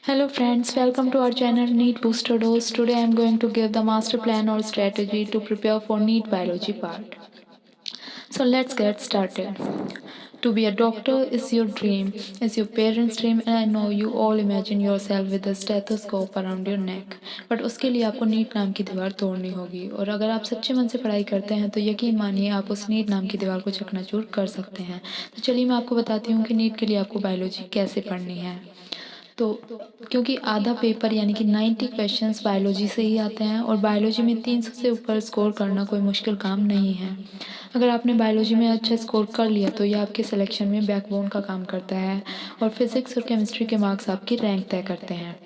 Hello friends, welcome to our channel NEET Booster Dose. Today I am going to give the master plan or strategy to prepare for NEET biology part. So let's get started. To be a doctor is your dream, is your parents' dream, and I know you all imagine yourself with a stethoscope around your neck. But उसके लिए आपको NEET नाम की दीवार तोड़नी होगी, और अगर आप सच्चे मन से पढ़ाई करते हैं तो यकीन मानिए आप उस नीट नाम की दीवार को चकनाचूर कर सकते हैं। तो चलिए मैं आपको बताती हूँ कि नीट के लिए आपको बायोलॉजी कैसे पढ़नी है। तो क्योंकि आधा पेपर यानी कि 90 क्वेश्चंस बायोलॉजी से ही आते हैं, और बायोलॉजी में 300 से ऊपर स्कोर करना कोई मुश्किल काम नहीं है। अगर आपने बायोलॉजी में अच्छा स्कोर कर लिया तो यह आपके सिलेक्शन में बैकबोन का काम करता है, और फिजिक्स और केमिस्ट्री के मार्क्स आपकी रैंक तय करते हैं।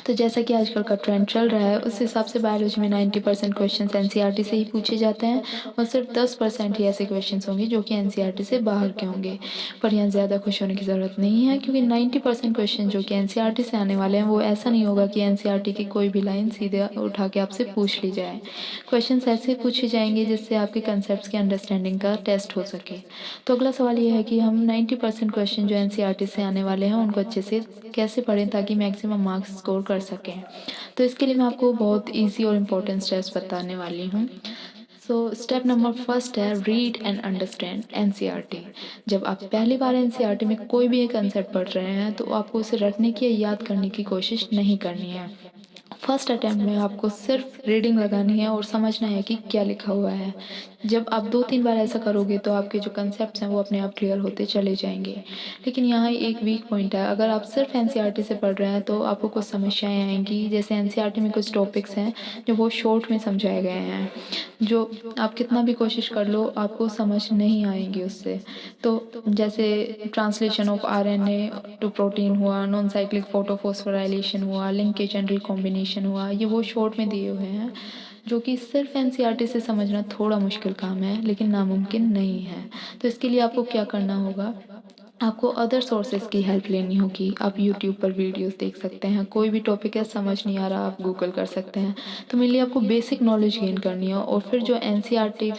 तो जैसा कि आजकल का ट्रेंड चल रहा है उस हिसाब से बायोलॉजी में 90% क्वेश्चन एनसीईआरटी से ही पूछे जाते हैं, और सिर्फ 10% ही ऐसे क्वेश्चन होंगे जो कि एनसीईआरटी से बाहर के होंगे। पर यहाँ ज़्यादा खुश होने की ज़रूरत नहीं है, क्योंकि 90% क्वेश्चन जो कि एनसीईआरटी से आने वाले हैं वो ऐसा नहीं होगा कि एनसीईआरटी की कोई भी लाइन सीधे उठा के आपसे पूछ ली जाए। क्वेश्चन ऐसे पूछे जाएंगे जिससे आपके कंसेप्ट की अंडरस्टैंडिंग का टेस्ट हो सके। तो अगला सवाल ये है कि हम 90% क्वेश्चन जो एनसीईआरटी से आने वाले हैं उनको अच्छे से कैसे पढ़ें ताकि मैक्सिमम मार्क्स स्कोर कर सकें। तो इसके लिए मैं आपको बहुत इजी और इम्पोर्टेंट स्टेप्स बताने वाली हूँ। सो स्टेप नंबर फर्स्ट है रीड एंड अंडरस्टैंड एनसीईआरटी। जब आप पहली बार एनसीईआरटी में कोई भी एक कंसेप्ट पढ़ रहे हैं तो आपको उसे रटने की या याद करने की कोशिश नहीं करनी है। फर्स्ट अटैम्प्ट में आपको सिर्फ रीडिंग लगानी है और समझना है कि क्या लिखा हुआ है। जब आप 2-3 बार ऐसा करोगे तो आपके जो कंसेप्ट्स हैं वो अपने आप क्लियर होते चले जाएंगे। लेकिन यहाँ एक वीक पॉइंट है, अगर आप सिर्फ एनसीईआरटी से पढ़ रहे हैं तो आपको कुछ समस्याएं आएंगी। जैसे एनसीईआरटी में कुछ टॉपिक्स हैं जो बहुत शॉर्ट में समझाए गए हैं, जो आप कितना भी कोशिश कर लो आपको समझ नहीं आएंगी उससे। तो जैसे translation of RNA to protein हुआ, नॉन साइक्लिक फोटोफॉस्फोराइलेशन हुआ, लिंकेज एंड रिकॉम्बिनेशन हुआ, ये वो शॉर्ट में दिए हुए हैं जो कि सिर्फ एनसीईआरटी से समझना थोड़ा मुश्किल काम है लेकिन नामुमकिन नहीं है। तो इसके लिए आपको क्या करना होगा, आपको अदर सोर्सेज की हेल्प लेनी होगी। आप यूट्यूब पर वीडियोस देख सकते हैं, कोई भी टॉपिक है समझ नहीं आ रहा आप गूगल कर सकते हैं। तो मेरे लिए आपको बेसिक नॉलेज गेन करनी है, और फिर जो एनसीईआरटी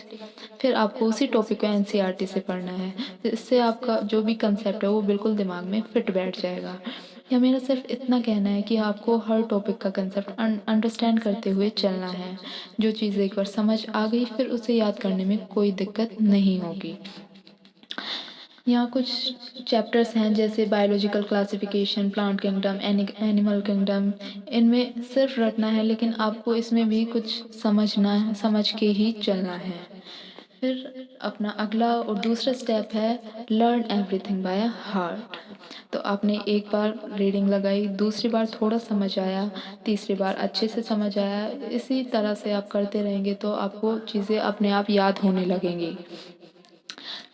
फिर आपको उसी टॉपिक को एनसीईआरटी से पढ़ना है। तो इससे आपका जो भी कंसेप्ट है वो बिल्कुल दिमाग में फिट बैठ जाएगा। या मेरा सिर्फ इतना कहना है कि आपको हर टॉपिक का कंसेप्ट अंडरस्टैंड करते हुए चलना है। जो चीज़ एक बार समझ आ गई फिर उसे याद करने में कोई दिक्कत नहीं होगी। यहाँ कुछ चैप्टर्स हैं जैसे biological classification, plant kingdom, animal kingdom. इनमें सिर्फ रटना है लेकिन आपको इसमें भी कुछ समझ के ही चलना है। फिर अपना अगला और दूसरा स्टेप है लर्न एवरीथिंग बाय हार्ट। तो आपने एक बार रीडिंग लगाई, दूसरी बार थोड़ा समझ आया, तीसरी बार अच्छे से समझ आया, इसी तरह से आप करते रहेंगे तो आपको चीज़ें अपने आप याद होने लगेंगी।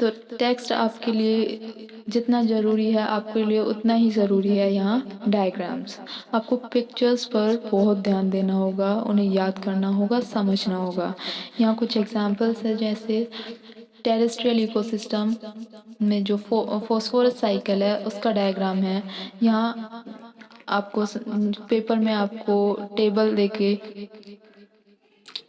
तो टेक्स्ट आपके लिए जितना ज़रूरी है आपके लिए उतना ही ज़रूरी है यहाँ डायग्राम्स। आपको पिक्चर्स पर बहुत ध्यान देना होगा, उन्हें याद करना होगा, समझना होगा। यहाँ कुछ एग्जांपल्स है जैसे टेरेस्ट्रियल इकोसिस्टम में जो फॉस्फोरस साइकिल है उसका डायग्राम है। यहाँ आपको पेपर में आपको टेबल देके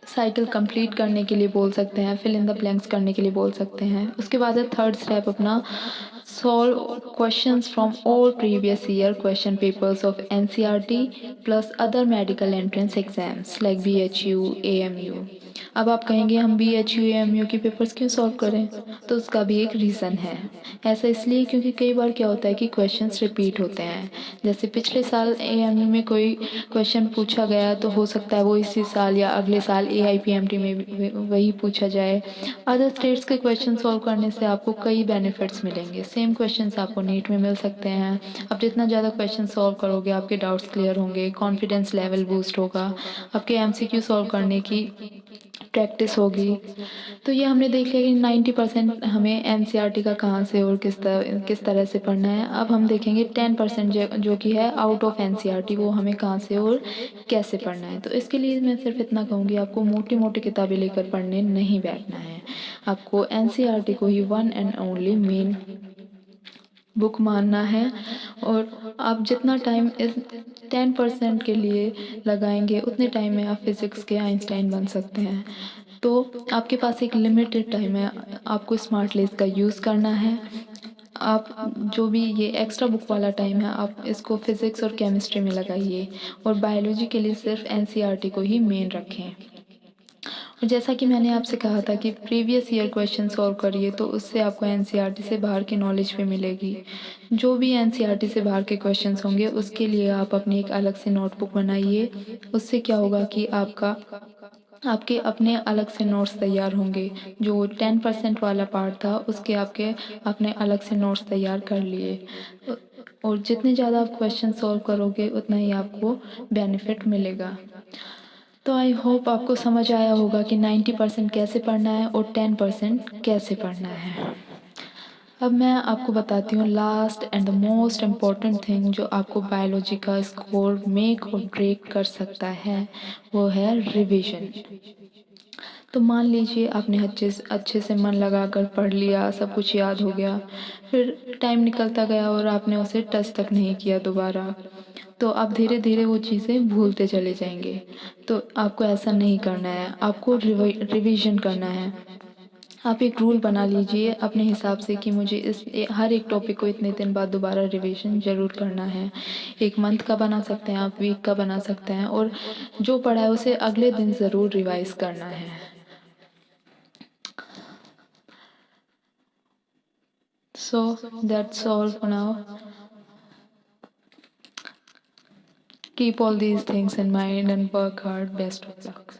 साइकिल कंप्लीट करने के लिए बोल सकते हैं, फिल इन द ब्लैंक्स करने के लिए बोल सकते हैं। उसके बाद है थर्ड स्टेप अपना solve questions from all previous year question papers of NCERT plus other medical entrance exams like BHU, AMU. अब आप कहेंगे हम बीएचयू एएमयू के पेपर्स क्यों सॉल्व करें, तो उसका भी एक रीज़न है। ऐसा इसलिए क्योंकि कई बार क्या होता है कि क्वेश्चंस रिपीट होते हैं। जैसे पिछले साल एएमयू में कोई क्वेश्चन पूछा गया तो हो सकता है वो इसी साल या अगले साल एआईपीएमटी में भी वही पूछा जाए। अदर स्टेट्स के क्वेश्चन सॉल्व करने से आपको कई बेनिफिट्स मिलेंगे। सेम क्वेश्चंस आपको नीट में मिल सकते हैं। आप जितना ज़्यादा क्वेश्चन सॉल्व करोगे आपके डाउट्स क्लियर होंगे, कॉन्फिडेंस लेवल बूस्ट होगा, आपके एमसीक्यू सॉल्व करने की प्रैक्टिस होगी। तो ये हमने देख लिया कि 90% हमें एनसीईआरटी का कहाँ से और किस तरह से पढ़ना है। अब हम देखेंगे 10% जो कि है आउट ऑफ एनसीईआरटी, वो हमें कहाँ से और कैसे पढ़ना है। तो इसके लिए मैं सिर्फ इतना कहूँगी, आपको मोटी मोटी किताबें लेकर पढ़ने नहीं बैठना है। आपको एनसीईआरटी को ही one and only main book मानना है, और आप जितना टाइम इस 10% के लिए लगाएंगे उतने टाइम में आप फिज़िक्स के आइंस्टाइन बन सकते हैं। तो आपके पास एक लिमिटेड टाइम है, आपको स्मार्ट लेस का यूज़ करना है। आप जो भी ये एक्स्ट्रा बुक वाला टाइम है आप इसको फिज़िक्स और केमिस्ट्री में लगाइए और बायोलॉजी के लिए सिर्फ एनसीईआरटी को ही मेन रखें। और जैसा कि मैंने आपसे कहा था कि प्रीवियस ईयर क्वेश्चन सॉल्व करिए तो उससे आपको एनसीईआरटी से बाहर की नॉलेज भी मिलेगी। जो भी एनसीईआरटी से बाहर के क्वेश्चंस होंगे उसके लिए आप अपनी एक अलग से नोटबुक बनाइए। उससे क्या होगा कि आपके अपने अलग से नोट्स तैयार होंगे। जो 10% वाला पार्ट था उसके आपके अपने अलग से नोट्स तैयार कर लिए। और जितने ज़्यादा आप क्वेश्चन सॉल्व करोगे उतना ही आपको बेनिफिट मिलेगा। तो आई होप आपको समझ आया होगा कि 90% कैसे पढ़ना है और 10% कैसे पढ़ना है। अब मैं आपको बताती हूँ last and the most important thing जो आपको बायोलॉजी का स्कोर मेक और ब्रेक कर सकता है, वो है रिवीजन। तो मान लीजिए आपने अच्छे से मन लगाकर पढ़ लिया, सब कुछ याद हो गया, फिर टाइम निकलता गया और आपने उसे टच तक नहीं किया दोबारा, तो आप धीरे-धीरे वो चीज़ें भूलते चले जाएँगे। तो आपको ऐसा नहीं करना है, आपको रिवीजन करना है। आप एक रूल बना लीजिए अपने हिसाब से कि मुझे हर एक टॉपिक को इतने दिन बाद दोबारा रिवीजन ज़रूर करना है। 1 मंथ का बना सकते हैं आप, वीक का बना सकते हैं और जो पढ़ा है उसे अगले दिन ज़रूर रिवाइज़ करना है। So that's all for now. Keep all these things in mind and work hard. Best of luck.